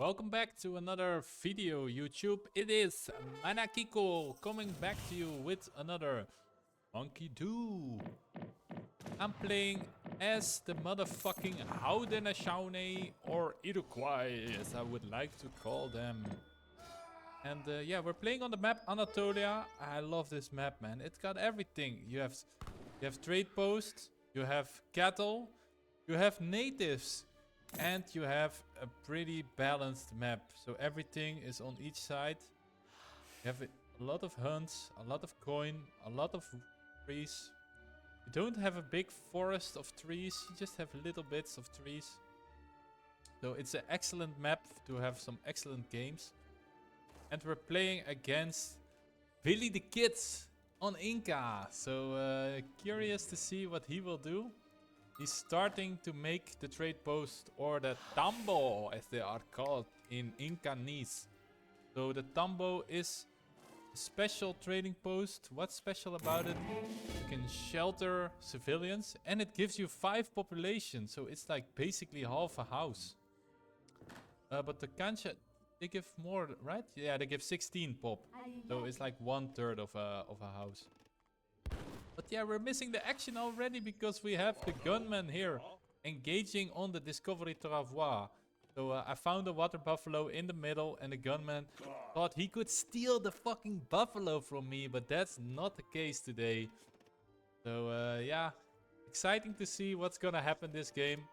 Welcome back to another video, YouTube. It is Manakiko coming back to you with another Monkey Do. I'm playing as the motherfucking Haudanoshaunee or Iroquois, as I would like to call them. And yeah, we're playing on the map Anatolia. I love this map, man. It's got everything. You have trade posts, you have cattle, you have natives. And you have a pretty balanced map. So everything is on each side. You have a lot of hunts, a lot of coin, a lot of trees. You don't have a big forest of trees. You just have little bits of trees. So it's an excellent map to have some excellent games. And we're playing against BillyTheKid on Inca. So curious to see what he will do. He's starting to make the trade post, or the tambo as they are called in Incanese. So the tambo is a special trading post. What's special about it? You can shelter civilians and it gives you 5 population. So it's like basically half a house. But the cancha, they give more, right? Yeah, they give 16 pop. So it's like 1/3 of a house. But yeah, we're missing the action already because we have the gunman here engaging on the Discovery Travois. So I found a water buffalo in the middle and the gunman thought he could steal the fucking buffalo from me, but that's not the case today. So yeah, exciting to see what's gonna happen this game.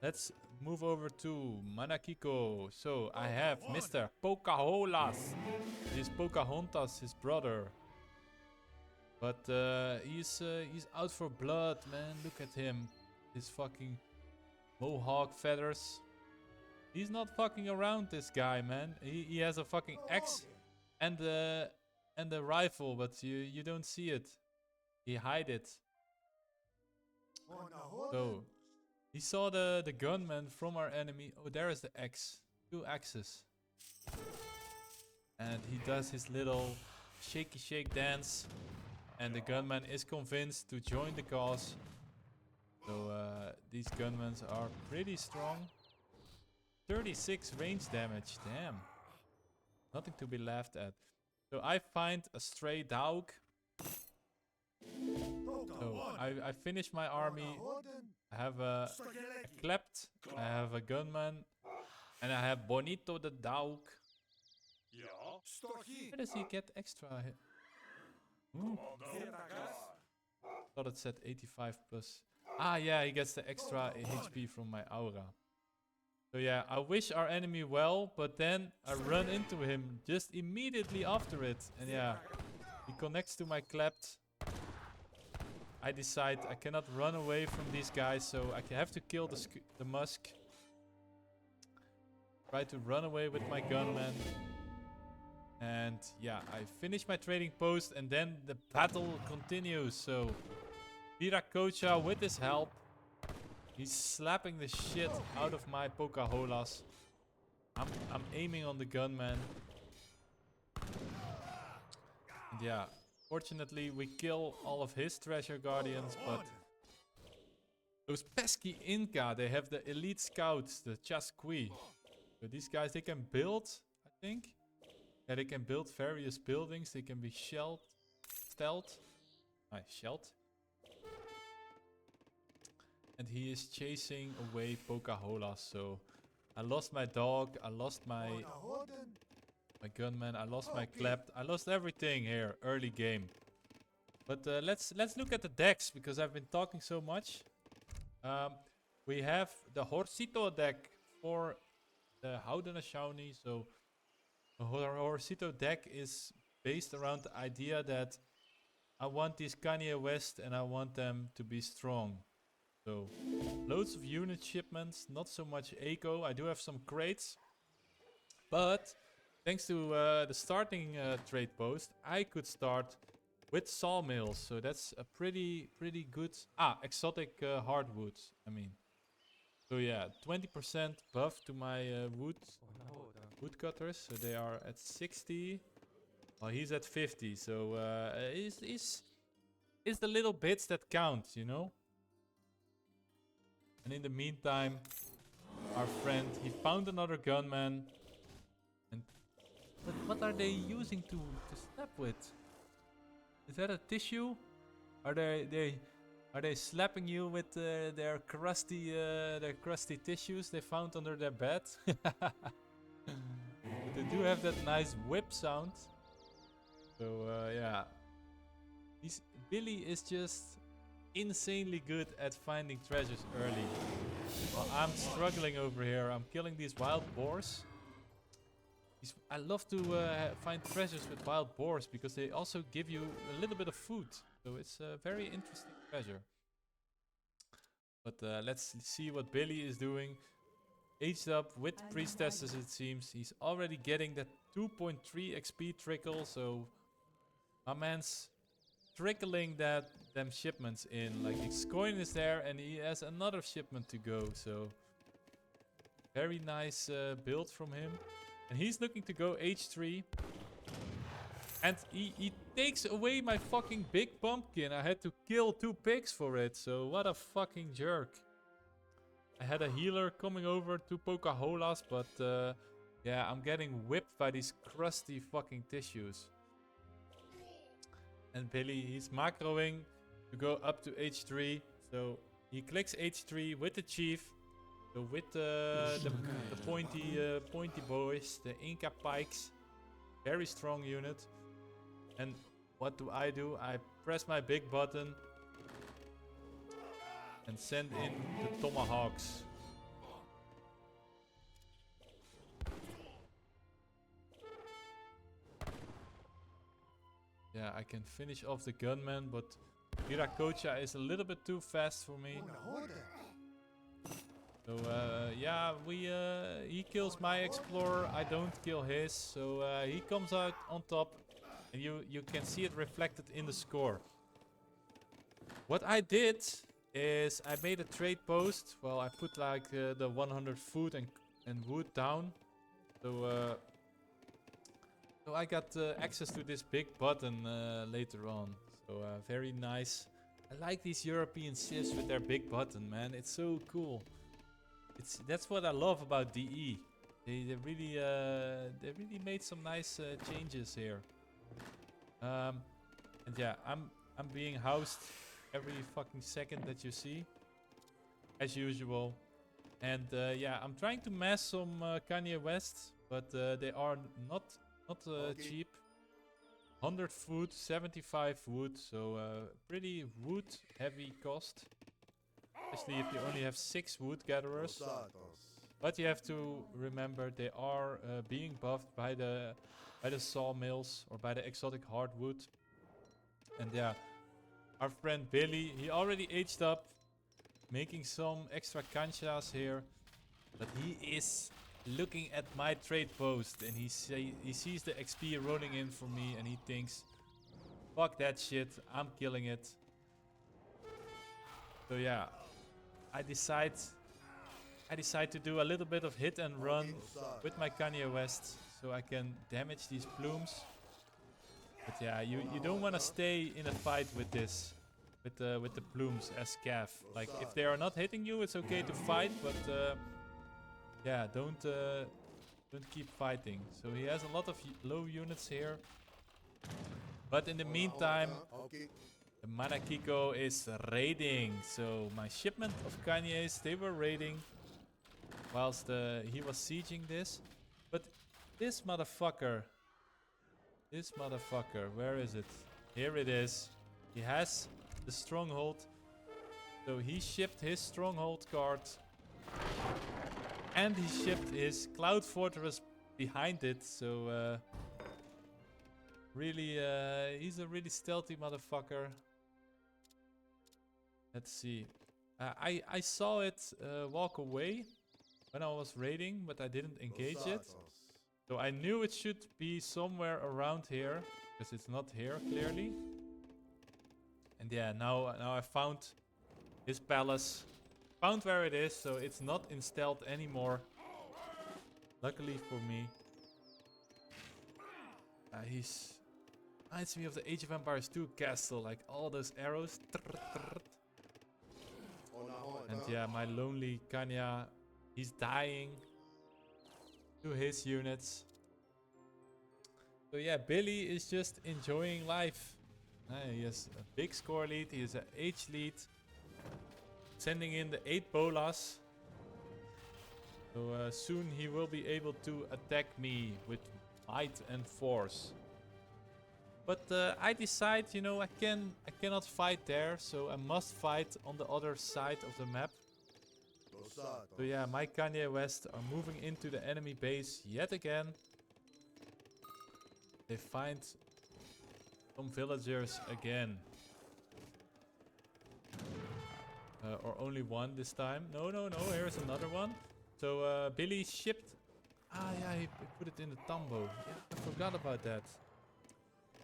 Let's move over to Manakiko. So I have Mr. Pocahontas. This Pocahontas, his brother. But he's out for blood, man. Look at him. His fucking mohawk feathers. He's not fucking around, this guy, man. He has a fucking axe and the rifle, but you don't see it. He hide it. So he saw the gunman from our enemy. Oh, there is the axe. 2 axes. And he does his little shaky shake dance. And the gunman is convinced to join the cause. So these gunmen are pretty strong. 36 range damage, damn. Nothing to be laughed at. So I find a stray dog. So I finish my army. I have a klept. I have a gunman. And I have Bonito the dog. Where does he get extra? Thought it said 85 plus. Ah, yeah, he gets the extra HP from my aura. So yeah, I wish our enemy well, but then I run into him just immediately after it. And yeah, he connects to my klept. I decide I cannot run away from these guys, so I have to kill the musk. Try to run away with my gunman. And yeah, I finish my trading post and then the battle continues. So Viracocha with his help. He's slapping the shit out of my Pocahontas. I'm aiming on the gunman. And yeah, fortunately we kill all of his treasure guardians, but those pesky Inca, they have the elite scouts, the Chasqui. So these guys, they can build, I think. Yeah, they can build various buildings. They can be stealth. Shelled. And he is chasing away Pocahontas. So I lost my dog. I lost my gunman. I lost my klept. I lost everything here early game. But let's look at the decks because I've been talking so much. We have the Horsito deck for the Haudanoshaunee. So the Horsito deck is based around the idea that I want these Kanye West and I want them to be strong. So loads of unit shipments, not so much eco. I do have some crates. But thanks to the starting trade post, I could start with sawmills. So that's a pretty good... exotic hardwoods, I mean. So yeah, 20% buff to my woodcutters. So they are at 60. Well, he's at 50. So it's the little bits that count, you know. And in the meantime, our friend, he found another gunman. What are they using to slap with? Is that a tissue? Are they slapping you with their crusty tissues they found under their bed? But they do have that nice whip sound. So yeah, Billy is just insanely good at finding treasures early. Well, I'm struggling over here. I'm killing these wild boars. I love to find treasures with wild boars because they also give you a little bit of food. So it's a very interesting treasure. But let's see what Billy is doing. Aged up with priestesses, it seems. He's already getting that 2.3 XP trickle. So my man's trickling them shipments in. Like his coin is there and he has another shipment to go. So very nice build from him. And he's looking to go H3. And he takes away my fucking big pumpkin. I had to kill 2 pigs for it. So what a fucking jerk. I had a healer coming over to Pocahontas. But yeah, I'm getting whipped by these crusty fucking tissues. And Billy, he's macroing to go up to H3. So he clicks H3 with the chief. So with the pointy boys, the Inca pikes. Very strong unit. And what do? I press my big button. And send in the tomahawks. Yeah, I can finish off the gunman, but Viracocha is a little bit too fast for me. So yeah, he kills my explorer, I don't kill his. So he comes out on top, and you can see it reflected in the score. What I did is I made a trade post. Well, I put like the 100 food and wood down. So so I got access to this big button later on. So very nice. I like these European civs with their big button, man. It's so cool. That's what I love about DE. They really made some nice changes here. And yeah, I'm being housed every fucking second that you see, as usual. And yeah, I'm trying to mass some Kanye West, but they are not cheap. 100 food, 75 wood, so pretty wood heavy cost. Especially if you only have 6 wood gatherers. But you have to remember they are being buffed by the sawmills or by the exotic hardwood. And yeah, our friend Billy, he already aged up, making some extra canchas here. But he is looking at my trade post and he sees the XP rolling in for me and he thinks, fuck that shit, I'm killing it. So yeah, I decide to do a little bit of hit and run with my Kanye West so I can damage these plumes. But yeah, you don't want to stay in a fight with this, with the plumes as Cav. Like if they are not hitting you, it's okay to fight, but yeah, don't keep fighting. So he has a lot of low units here. But in the meantime, the Manakiko is raiding. So my shipment of Kanye's, they were raiding whilst he was sieging this. But this motherfucker, where is it? Here it is. He has the stronghold. So he shipped his stronghold card. And he shipped his Cloud Fortress behind it. So really, he's a really stealthy motherfucker. Let's see. I saw it walk away when I was raiding, but I didn't engage it. So I knew it should be somewhere around here, because it's not here clearly. And yeah, now I found his palace. Found where it is, so it's not in stealth anymore. Luckily for me. He's reminds me of the Age of Empires 2 castle, like all those arrows. And yeah, my lonely Kanya, he's dying to his units. So yeah, Billy is just enjoying life. He has a big score lead. He has an age lead. Sending in the 8 bolas. So soon he will be able to attack me with might and force. But I decide, you know, I cannot fight there, so I must fight on the other side of the map. So yeah, my Kanye West are moving into the enemy base yet again. They find some villagers again. Or only one this time. No, here's another one. So Billy shipped... Ah yeah, he put it in the Tambo. Yeah, I forgot about that.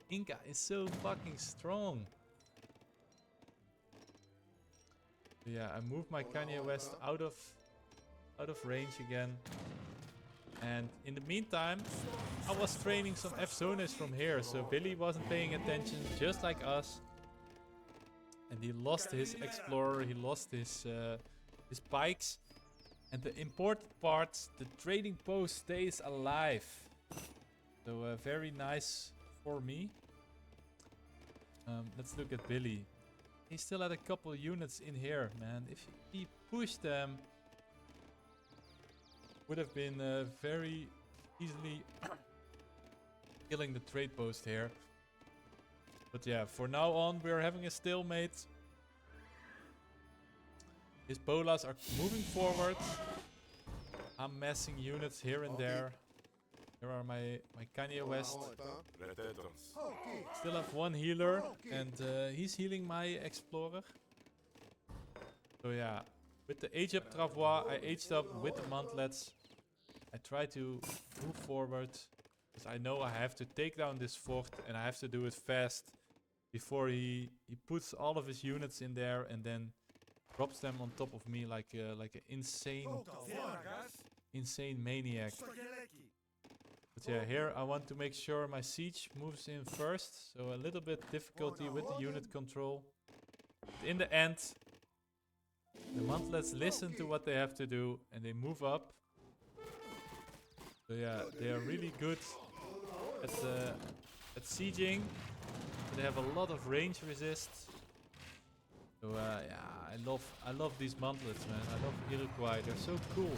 Inca is so fucking strong. So yeah, I moved my Kanye West out of range again. And in the meantime, I was training some F-Zones from here. So Billy wasn't paying attention, just like us. And he lost his Explorer, he lost his pikes. And the important part, the trading post stays alive. So very nice for me. Let's look at Billy. He still had a couple units in here, man. If he pushed them, would have been very easily killing the trade post here. But yeah, for now on, we're having a stalemate. His bolas are moving forward. I'm massing units here and there. Here are my Kanye West. Still have one healer, and he's healing my Explorer. So yeah, with the age up Travois, I aged up with the Mantlets. I try to move forward, because I know I have to take down this fort, and I have to do it fast before he puts all of his units in there and then drops them on top of me like an insane maniac. But yeah, here I want to make sure my siege moves in first, so a little bit difficulty with the unit control. But in the end, the Mantlets listen to what they have to do and they move up. So yeah, they are really good at sieging. They have a lot of range resist. So yeah, I love these Mantlets, man. I love Iroquois. They're so cool.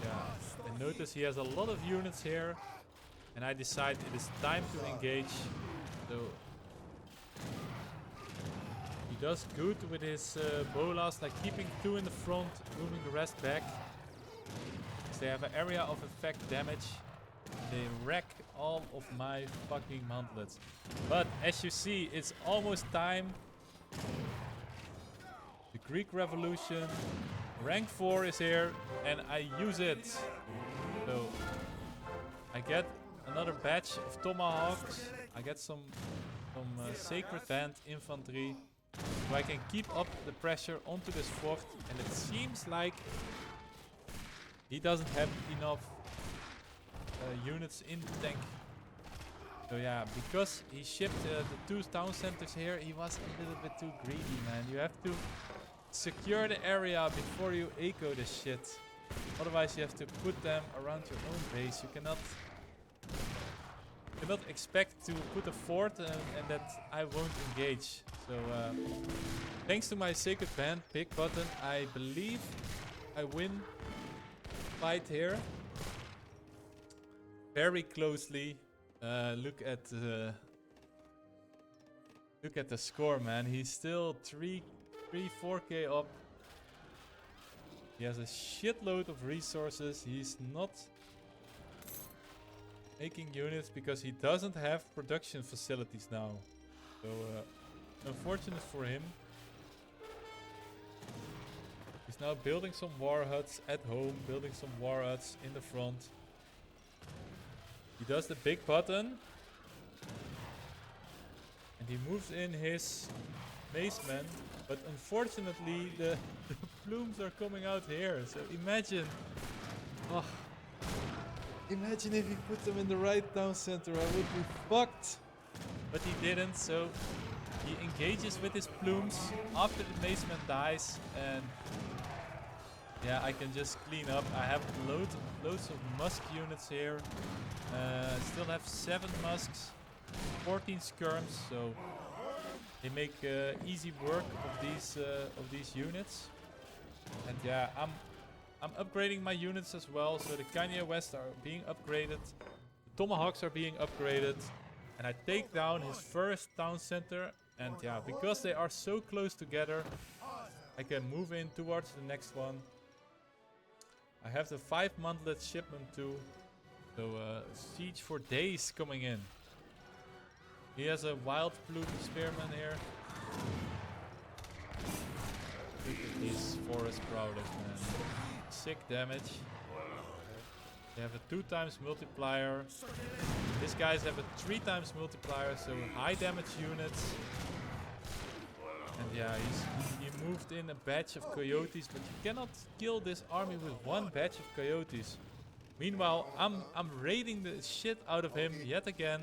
Yeah, and notice he has a lot of units here, and I decide it is time to engage. So he does good with his bolas, like keeping 2 in the front, moving the rest back. So they have an area of effect damage. They wreck all of my fucking Mantlets. But as you see, it's almost time. The Greek Revolution, rank 4 is here, and I use it. So I get another batch of Tomahawks. I get some Sacred Band infantry, so I can keep up the pressure onto this fort. And it seems like he doesn't have enough units in the tank. So yeah, because he shipped the 2 town centers here, he was a little bit too greedy, man. You have to secure the area before you echo this shit. Otherwise you have to put them around your own base. You cannot expect to put a fort and that I won't engage. So thanks to my Sacred Band pick button, I believe I win fight here. Very closely. Look at the score, man. He's still 4k up. He has a shitload of resources. He's not making units because he doesn't have production facilities now. So unfortunate for him. He's now building some war huts at home, building some war huts in the front. He does the big button. And he moves in his macemen. But unfortunately the plumes are coming out here. So imagine. Oh, imagine if he put them in the right town center. I would be fucked. But he didn't, so he engages with his plumes after the maceman dies. And Yeah, I can just clean up. I have loads of musk units here. Still have 7 musks, 14 skirms, so they make easy work of these units. And yeah, I'm upgrading my units as well. So the Kanye West are being upgraded, the Tomahawks are being upgraded, and I take down his first town center. And yeah, because they are so close together, I can move in towards the next one. I have the 5-monthlet shipment too. So siege for days coming in. He has a wild plume spearman here. Look at these forest prowlers, man. Sick damage. They have a 2 times multiplier. These guys have a 3 times multiplier, so high damage units. And yeah, he moved in a batch of coyotes, but you cannot kill this army with 1 batch of coyotes. Meanwhile, I'm raiding the shit out of him yet again.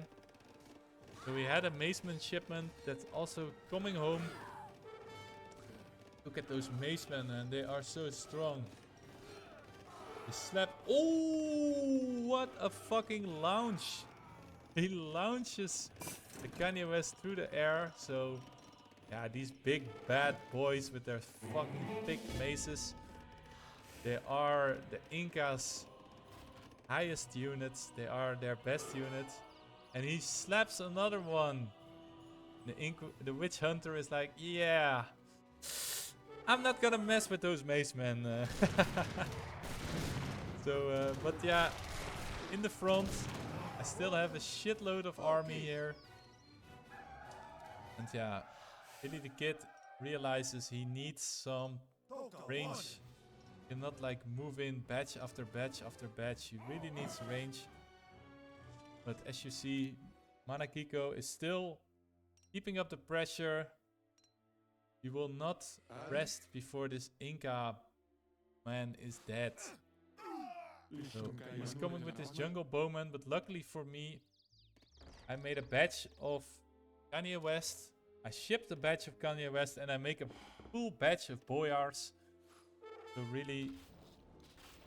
So we had a maceman shipment that's also coming home. Look at those macemen, and they are so strong. They slap. Oh, what a fucking launch! He launches the Kanye West through the air. So yeah, these big bad boys with their fucking thick maces. They are the Inca's highest units. They are their best units. And he slaps another one. The witch hunter is like, yeah, I'm not gonna mess with those macemen. So, but yeah, in the front, I still have a shitload of army here. And yeah, BillyTheKid realizes he needs some range. You cannot like move in batch after batch after batch. He really needs range. But as you see, Manakiko is still keeping up the pressure. He will not rest before this Inca man is dead. So he's coming with his jungle bowman, but luckily for me, I made a batch of Kanye West. I shipped a batch of Kanye West and I make a full batch of boyars. So really,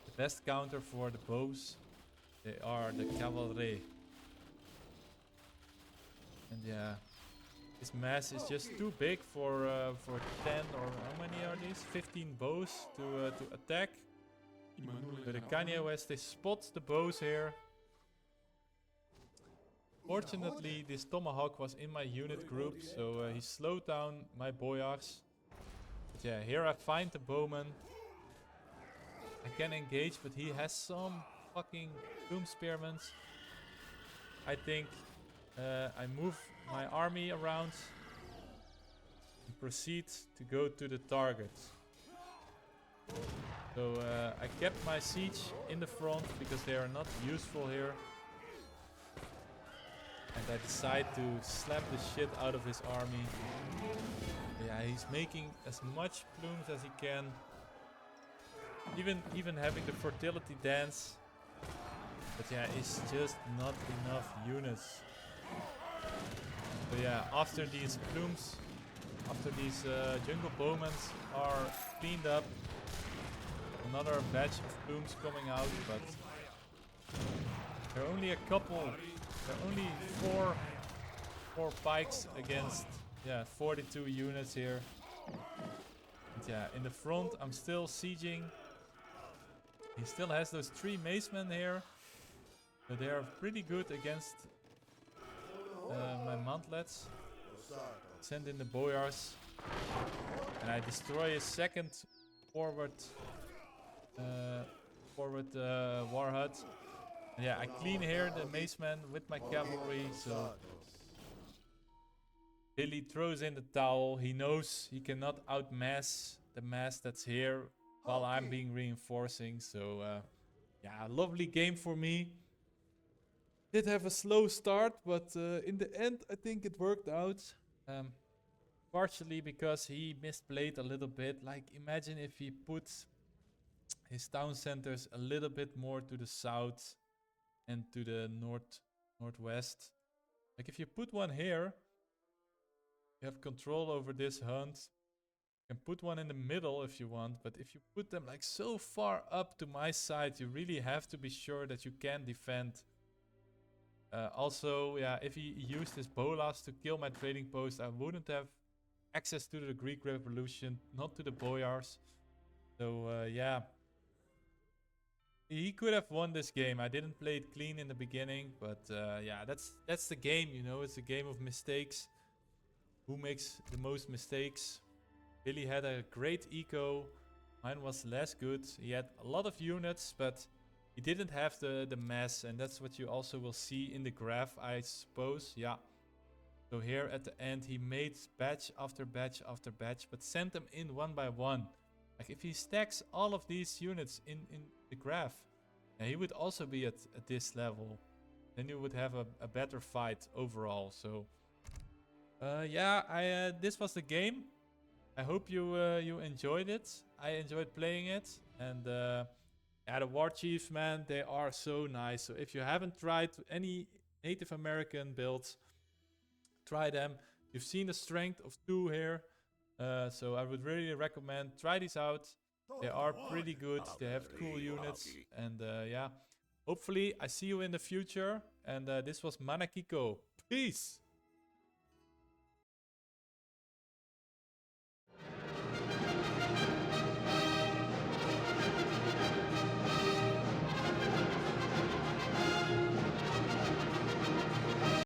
the best counter for the bows, they are the cavalry. And yeah, this mass is just too big for 10 or how many are these? 15 bows to attack. But the Kanye West, they spot the bows here. Fortunately, this Tomahawk was in my unit group, so he slowed down my boyars. But yeah, here I find the bowman. I can engage, but he has some fucking doom spearmen. I think I move my army around and proceed to go to the target. So I kept my siege in the front because they are not useful here. And I decide to slap the shit out of his army. Yeah, he's making as much plumes as he can. Even having the fertility dance. But yeah, it's just not enough units. So yeah, after these plumes, after these jungle bowmen are cleaned up, another batch of plumes coming out, but there are only a couple, there are only four pikes against 42 units here. And yeah, in the front I'm still sieging. He still has those 3 macemen here, but they are pretty good against my mantlets. Send in the boyars, and I destroy his second forward war hut. And yeah, I clean here the macemen with my cavalry. So Billy throws in the towel. He knows he cannot outmass the mass that's here while I'm being reinforcing. So yeah, lovely game for me. Did have a slow start, but in the end I think it worked out. Partially because he misplayed a little bit. Like, imagine if he puts his town centers a little bit more to the south and to the northwest. Like, if you put one here, you have control over this hunt. You can put one in the middle if you want, but if you put them like so far up to my side, you really have to be sure that you can defend. Also, yeah, if he used his bolas to kill my trading post, I wouldn't have access to the Greek Revolution, not to the boyars. So, yeah. He could have won this game. I didn't play it clean in the beginning, but yeah, that's the game, you know. It's a game of mistakes. Who makes the most mistakes? Billy had a great eco. Mine was less good. He had a lot of units, but he didn't have the mass, and that's what you also will see in the graph, I suppose. Yeah. So here at the end, he made batch after batch after batch, but sent them in one by one. Like if he stacks all of these units in the graph, he would also be at this level. Then you would have a better fight overall. So yeah, this was the game. I hope you enjoyed it. I enjoyed playing it. And yeah, the War Chiefs, man, they are so nice. So if you haven't tried any Native American builds, try them. You've seen the strength of 2 here. So I would really recommend try these out. They are pretty good. They have cool units. And yeah, hopefully I see you in the future. And this was Manakiko. Peace!